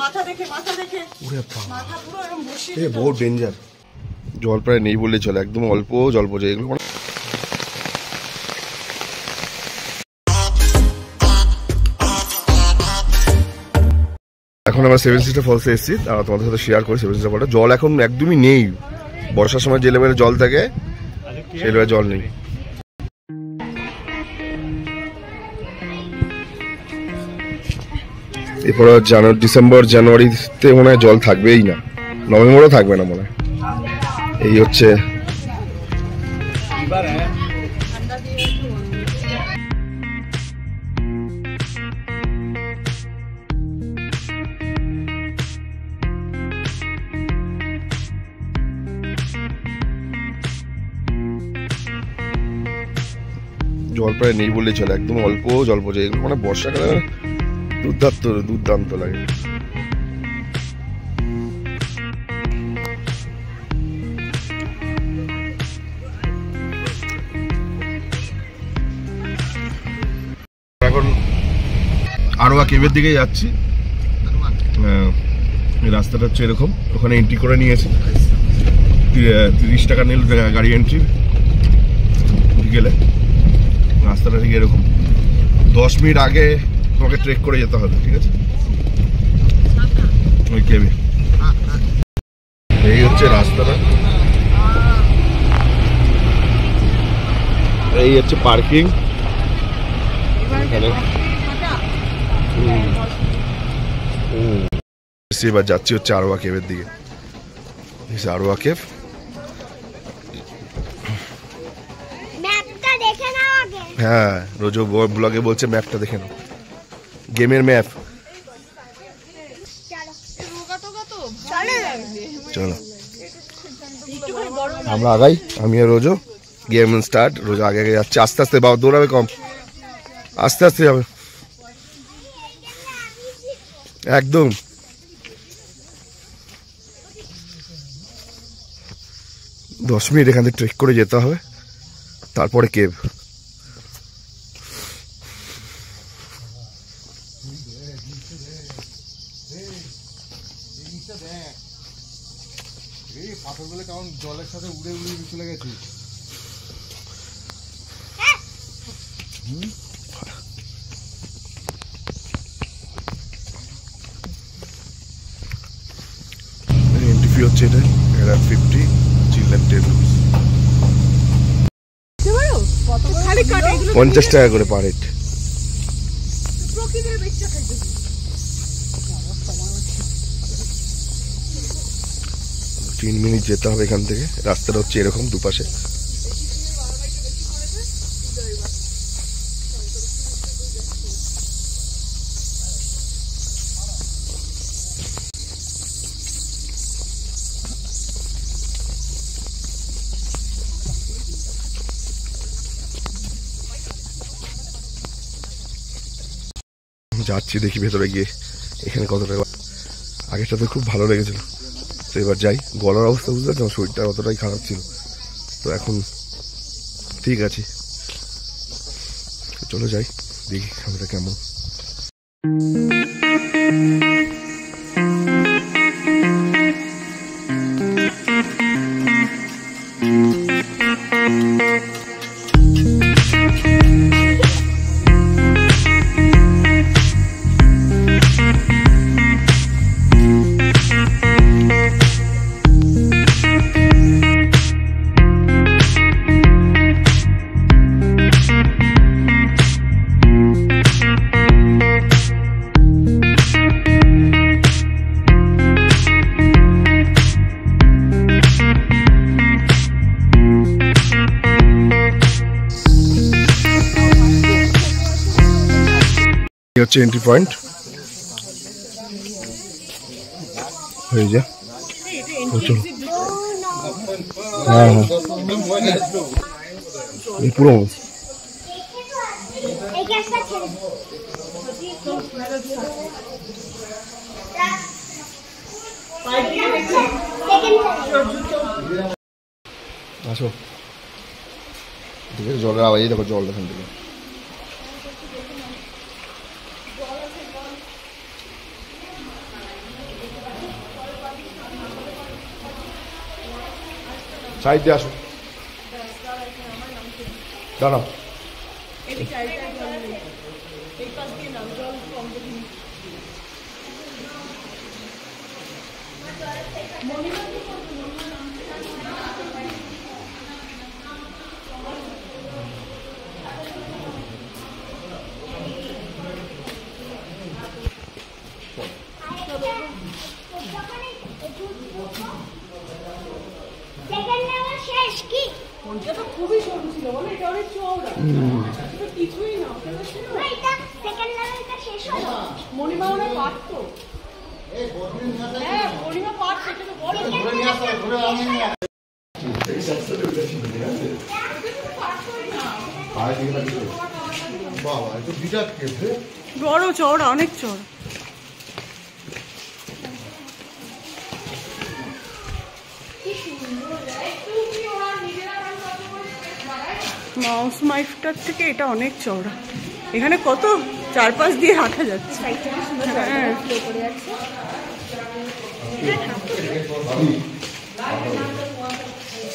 মাথা দেখে পুরো এরকম বসিয়ে বহুত ডেঞ্জার। জল প্রায় নেই বললে চলে, একদম অল্প জল পড়ছে এগুলো। এখন আমরা সেভেন সিস্টার ফলসে এসেছি, তোমাদের সাথে শেয়ার করি সেভেন সিস্টার ফলটা। জল এখন একদমই নেই, বর্ষার সময় যে লেভেলে জল থাকে সেই লেভেলে জল নেই। এরপরে ডিসেম্বর জানুয়ারিতে মনে হয় জল থাকবেই না, নভেম্বরও থাকবে না মনে হয়। এই হচ্ছে জল প্রায় নেই বললেই চলে, একদম অল্প জল পড়ছে এগুলো। মানে বর্ষাকালে দুর্দান্ত লাগে। এখন আরোয়া কেভের দিকে যাচ্ছি। রাস্তাটা হচ্ছে এরকম, ওখানে এন্ট্রি করে নিয়েছি, 30 টাকা নিল গাড়ি এন্ট্রি। বিকেলে রাস্তাটা ঠিক এরকম, 10 মিনিট আগে তোমাকে ট্রেক করে যেতে হবে, ঠিক আছে? ওই কেবে এই হচ্ছে রাস্তাটা, এই হচ্ছে পার্কিং। এবার যাচ্ছি হচ্ছে আরোয়া কেভের দিকে। আরোয়া কেভ, হ্যাঁ রোজ ব্লগে বলছে ম্যাপটা দেখে নাও, গেমের ম্যাপ। চলো আমরা আগাই, আমি আর রোজো। গেম স্টার্ট, রোজ আগে আগে যাচ্ছে, আস্তে আস্তে বাবা দৌড়াবে কম, আস্তে আস্তে যাবে একদম। দশ মিনিট এখান থেকে ট্রেক করে যেতে হবে, তারপরে কেভ। পাথরগুলো কেমন জলের সাথে উড়ে উড়ে চলে গেছে। এন্ট্রি ফি হচ্ছে এটা 50, চিলড্রেন 10 রুপিস, 50 টাকা করে পার হেড। 3 মিনিট যেতে হবে এখান থেকে। রাস্তাটা হচ্ছে এরকম, দুপাশে। যাচ্ছি, দেখি ভেতরে গিয়ে এখানে কতটা। আগেরটা তো খুব ভালো লেগেছিল, তো এবার যাই। গলার অবস্থা বুঝতে পারছি, আমার শরীরটা অতটাই খারাপ ছিল, তো এখন ঠিক আছে। চলো যাই, দেখি খাবারটা কেমন। হচ্ছে এন্ট্রি পয়েন্ট, হয়ে যা। হ্যাঁ হ্যাঁ, পুরো আসো। জলের আওয়াজই দেখো, জল এখান থেকে। সাইড দিয়ে আসো, দাঁড়াও। খুবই সরু ছিল বলে, এটা অনেক চওড়া, কিছুই না। মণিমাওয়ার পারত, হ্যাঁ মণিমা পারত, এটা তো বড়। বড় চওড়া, অনেক চওড়া। মাউস মাইফটার থেকে এটা অনেক চওড়া। এখানে কত চারপাশ দিয়ে রাখা যাচ্ছে।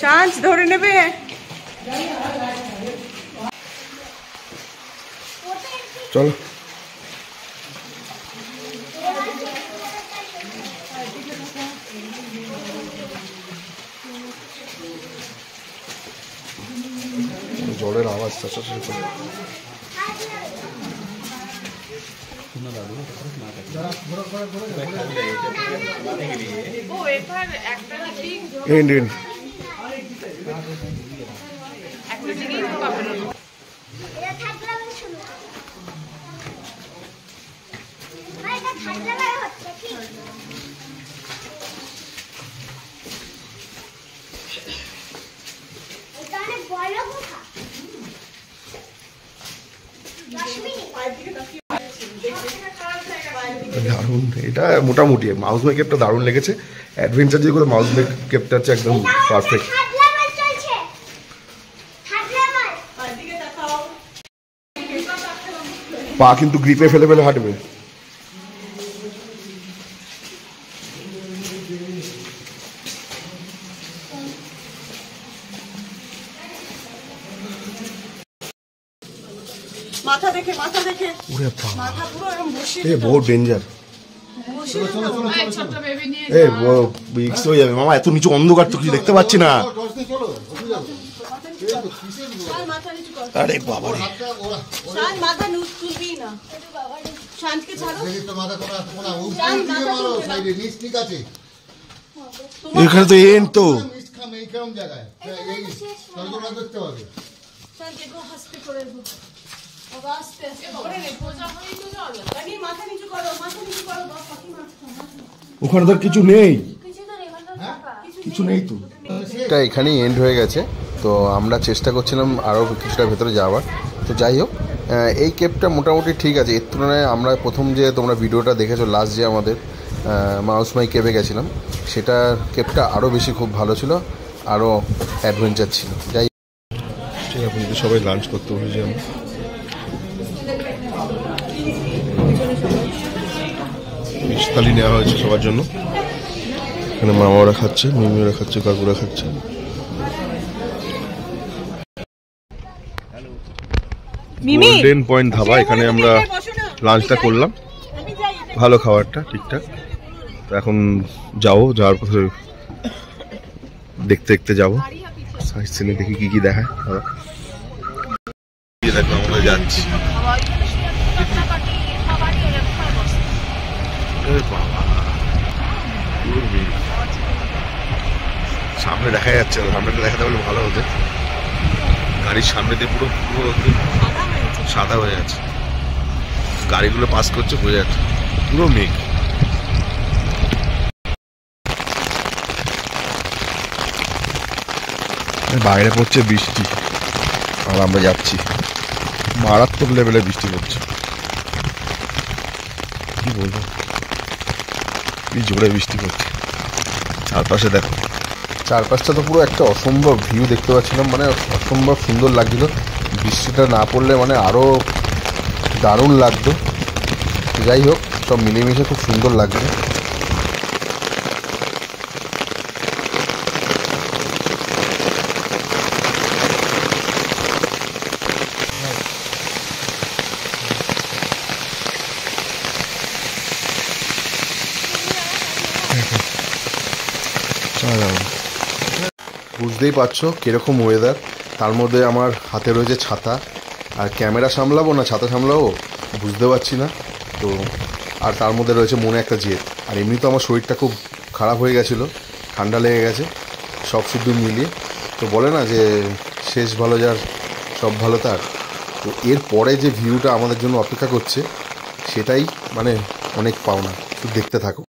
চান্স ধরে নেবে। চলো জলের আওয়াজ দারুণ। এটা মোটামুটি মাউস মেক কেপটা দারুণ লেগেছে। অ্যাডভেঞ্চার যেগুলো মাউস মেক কেপটা হচ্ছে একদম পারফেক্ট। পা কিন্তু গ্রিপে ফেলে ফেলে হাঁটবে। মাথা দেখে, মাথা দেখে, মাথা পুরো এরকম বসিয়ে। এ বহুত ডেঞ্জার। এ বিক্স হয়ে যাবে মামা, এত নিচু অন্ধকার তো কিছু দেখতে পাচ্ছি না। আরে বাবা রে, মাথা তুলবি না, শান্তকে ছাড়ো। এখানে তো এন তো ওখানে তো কিছু নেই, কিছু নেই তো। এটা এখানেই এন্ড হয়ে গেছে। তো আমরা চেষ্টা করছিলাম আরও কিছুটা ভেতরে যাওয়ার। তো যাই হোক, এই কেপটা মোটামুটি ঠিক আছে। এর তুলনায় আমরা প্রথম যে তোমরা ভিডিওটা দেখেছো লাস্ট যে আমাদের মাউস মাই কেপে গেছিলাম, সেটা কেপটা আরও বেশি খুব ভালো ছিল, আরও অ্যাডভেঞ্চার ছিল। যাই ঠিক আছে, কিন্তু সবাই লাঞ্চ করতে বসেছি আমি। মিষ্টালি নেওয়া হয়েছে সবার জন্য। এখানে মামারা খাচ্ছে, মিমিরা খাচ্ছে, কাকুরা খাচ্ছে। গোল্ডেন পয়েন্ট ধাবা, এখানে আমরা লাঞ্চটা করলাম। ভালো খাবারটা ঠিকঠাক। তো এখন যাওয়ার পথে দেখতে দেখতে যাবো, সাইড সিনে দেখি কি কি দেখায়। দেখো আমরা যাচ্ছি। সামনে দেখা যাচ্ছে না, সামনেটা দেখাতে পারলে ভালো হতো। গাড়ির সামনে দিয়ে পুরো পুরো সাদা হয়ে আছে, গাড়িগুলো পাস করছে বোঝা যাচ্ছে, পুরো মেঘ। বাইরে পড়ছে বৃষ্টি আর আমরা যাচ্ছি, মারাত্মক লেভেলে বৃষ্টি পড়ছে। কি বলবো, কি জোরে বৃষ্টি পড়ছে। চারপাশে দেখো, চারপাশটা তো পুরো একটা অসম্ভব ভিউ দেখতে পাচ্ছিলাম, মানে অসম্ভব সুন্দর লাগছিল। বৃষ্টিটা না পড়লে মানে আরও দারুণ লাগতো। যাই হোক, সব মিলেমিশে খুব সুন্দর লাগছে। বুঝতেই পারছো কিরকম ওয়েদার, তার মধ্যে আমার হাতে রয়েছে ছাতা, আর ক্যামেরা সামলাবো না ছাতা সামলাবো বুঝতে পারছি না। তো আর তার মধ্যে রয়েছে মনে একটা জেদ, আর এমনি তো আমার শরীরটা খুব খারাপ হয়ে গেছিলো, ঠান্ডা লেগে গেছে, সব শুদ্ধ মিলিয়ে। তো বলে না যে শেষ ভালো যার সব ভালো তার। তো এর পরে যে ভিউটা আমাদের জন্য অপেক্ষা করছে সেটাই মানে অনেক পাওনা, শুধু দেখতে থাকো।